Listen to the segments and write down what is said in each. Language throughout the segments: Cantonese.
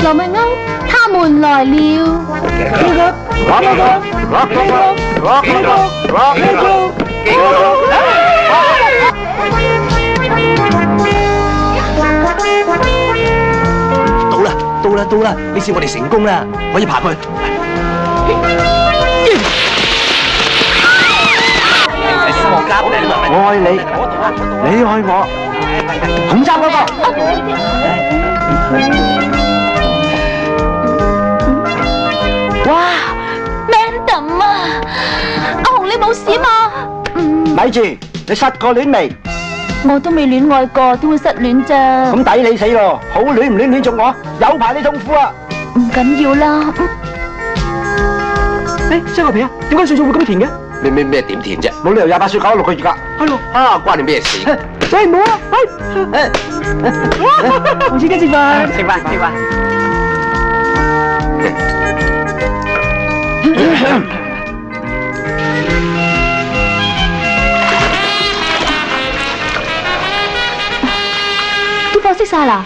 羅密歐，他們來了。到啦！呢次我哋成功啦，可以爬佢。我愛你，你愛我。紅衫嗰個。哇 ，Mandam 啊！阿紅你冇事嘛？咪住，你失過戀未？我都未戀愛過，點會失戀咋？咁抵你死咯！好戀唔戀戀中我，有排你痛苦啊！唔緊要啦。誒，雙個皮啊，點解歲數會咁甜嘅？咩點填啫？冇理由28歲搞6個月㗎。係咯。啊，關你咩事？誒冇啊！同時間食飯。啲貨熄晒啦？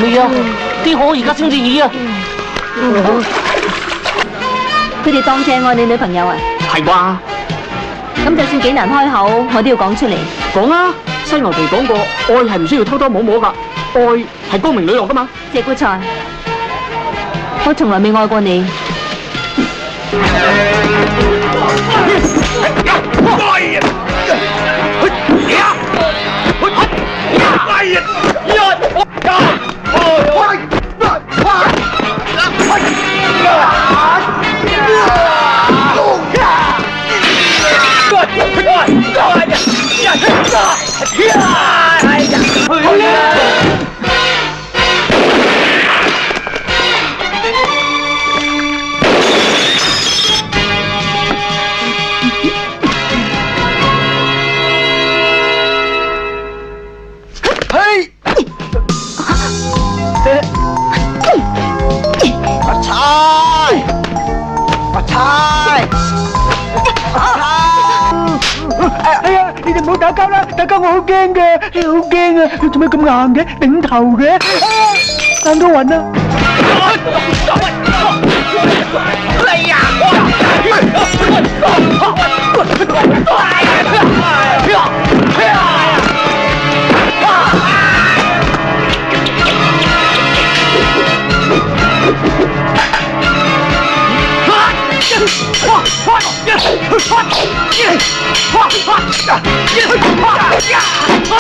未啊，啲貨而家先至熱啊！佢哋當正愛你女朋友啊？係啩？咁就算幾難開口，我都要講出嚟。講啊！西牛皮講過，愛係唔需要偷偷摸摸㗎，愛係光明磊落㗎嘛。謝姑才，我從來未愛過你。唔好打交啦！打交我好驚嘅，好驚啊！做咩咁硬嘅？頂頭嘅，硬到暈啊！你呀！快